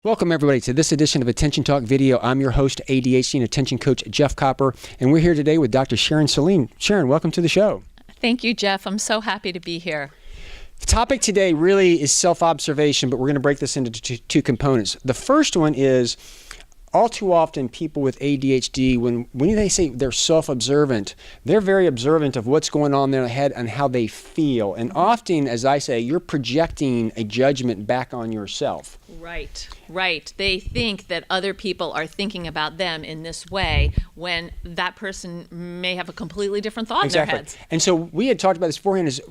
Welcome everybody to this edition of Attention Talk Video. I'm your host, ADHD and Attention Coach Jeff Copper, and we're here today with Dr. Sharon Salim. Sharon, welcome to the show. Thank you, Jeff. I'm so happy to be here. The topic today really is self-observation, but we're going to break this into two components. The first one is, all too often people with ADHD, when they say they're self-observant, they're very observant of what's going on in their head and how they feel. And often, as I say, you're projecting a judgment back on yourself. Right. They think that other people are thinking about them in this way when that person may have a completely different thought in their heads. And so we had talked about this beforehand, is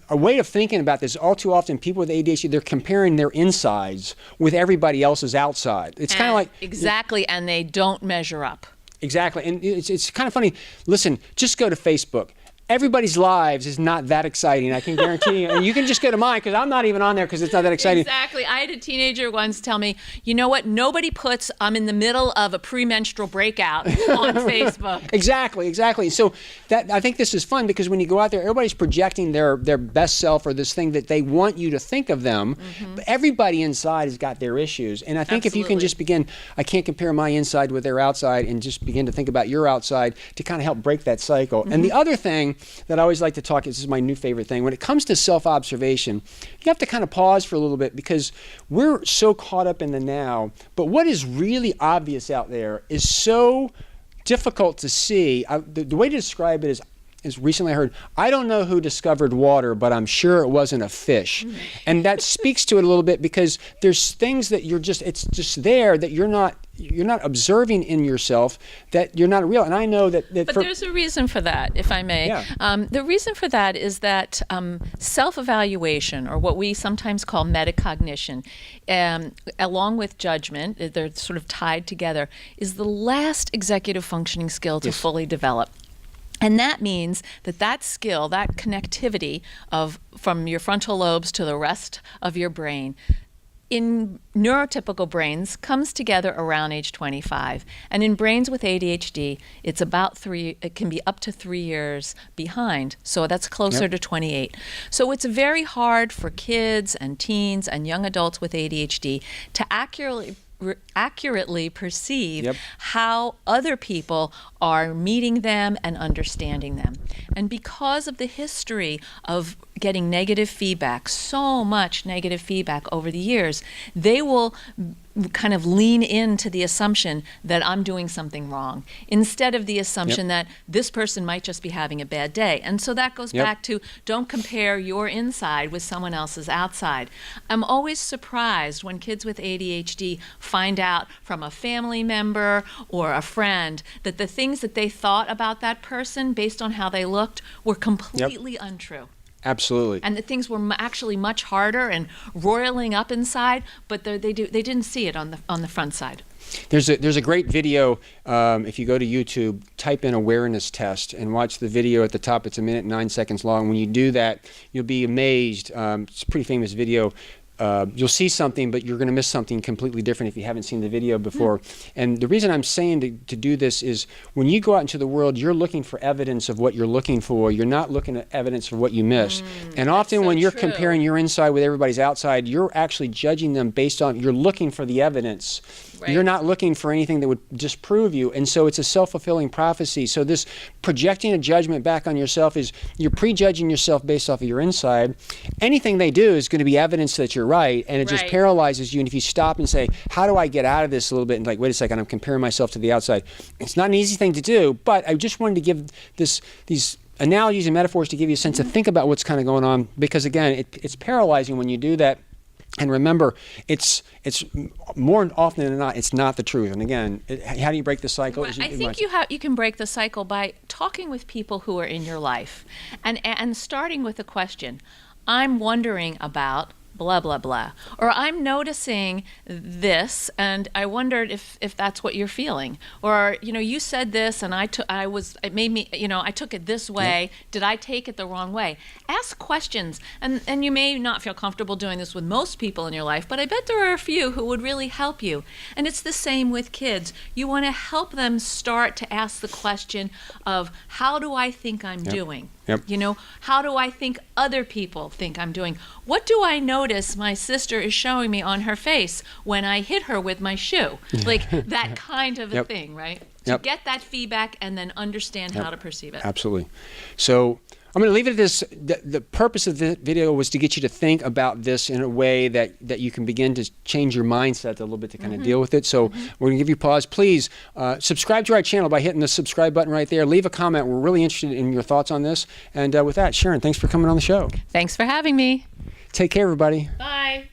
a way of thinking about this. All too often people with ADHD, they're comparing their insides with everybody else's outside. It's kind of like... Exactly, and they don't measure up. Exactly, and it's kind of funny. Listen, just go to Facebook. Everybody's lives is not that exciting, I can guarantee you. And you can just go to mine, because I'm not even on there because it's not that exciting. Exactly. I had a teenager once tell me, you know what, nobody puts, I'm in the middle of a premenstrual breakout on Facebook. Exactly. So I think this is fun, because when you go out there, everybody's projecting their best self or this thing that they want you to think of them. But everybody inside has got their issues. And I think if you can just begin, I can't compare my inside with their outside, and just begin to think about your outside to kind of help break that cycle. And the other thing that I always like to talk, this is my new favorite thing, when it comes to self-observation, you have to kind of pause for a little bit, because we're so caught up in the now, but what is really obvious out there is so difficult to see. The way to describe it is recently I heard, I don't know who discovered water, but I'm sure it wasn't a fish. And that speaks to it a little bit, because there's things that it's just there that you're not observing in yourself, that you're not real. And I know that but there's a reason for that, if I may. Yeah. The reason for that is that self-evaluation, or what we sometimes call metacognition, along with judgment, they're sort of tied together, is the last executive functioning skill to fully develop. And that means that skill, that connectivity from your frontal lobes to the rest of your brain, in neurotypical brains, comes together around age 25. And in brains with ADHD, it can be up to 3 years behind. So that's closer to 28. So it's very hard for kids and teens and young adults with ADHD to accurately perceive how other people are meeting them and understanding them. And because of the history of getting negative feedback, so much negative feedback over the years, they will kind of lean into the assumption that I'm doing something wrong, instead of the assumption that this person might just be having a bad day. And so that goes back to, don't compare your inside with someone else's outside. I'm always surprised when kids with ADHD find out from a family member or a friend that the things that they thought about that person based on how they looked were completely untrue. Absolutely. And that things were actually much harder and roiling up inside, but they didn't see it on the front side. There's a great video. If you go to YouTube, type in awareness test and watch the video at the top. It's 1 minute and 9 seconds long. When you do that, you'll be amazed. It's a pretty famous video. You'll see something, but you're going to miss something completely different if you haven't seen the video before. And the reason I'm saying to do this is, when you go out into the world, you're looking for evidence of what you're looking for. You're not looking at evidence for what you miss. And often when you're comparing your inside with everybody's outside, you're actually judging them based on, you're looking for the evidence. You're not looking for anything that would disprove you. And so it's a self-fulfilling prophecy. So this projecting a judgment back on yourself is, you're prejudging yourself based off of your inside. Anything they do is going to be evidence that you're right, and it just paralyzes you. And if you stop and say, how do I get out of this a little bit, and like, wait a second, I'm comparing myself to the outside. It's not an easy thing to do, but I just wanted to give these analogies and metaphors to give you a sense to think about what's kind of going on, because again, it's paralyzing when you do that. And remember, it's more often than not, it's not the truth. And again, how do you break the cycle? I think you can break the cycle by talking with people who are in your life, and starting with a question. I'm wondering about blah, blah, blah. Or I'm noticing this, and I wondered if that's what you're feeling. Or, you said this, and I took it this way. Did I take it the wrong way? Ask questions. And you may not feel comfortable doing this with most people in your life, but I bet there are a few who would really help you. And it's the same with kids. You want to help them start to ask the question of, how do I think I'm doing? Yep. You know, how do I think other people think I'm doing? What do I notice my sister is showing me on her face when I hit her with my shoe? Like that kind of a Yep. thing, right? To Yep. get that feedback and then understand how to perceive it. Absolutely. So I'm going to leave it at this. The purpose of the video was to get you to think about this in a way that you can begin to change your mindset a little bit to kind of deal with it. So we're going to give you pause. Please subscribe to our channel by hitting the subscribe button right there. Leave a comment. We're really interested in your thoughts on this. And with that, Sharon, thanks for coming on the show. Thanks for having me. Take care, everybody. Bye.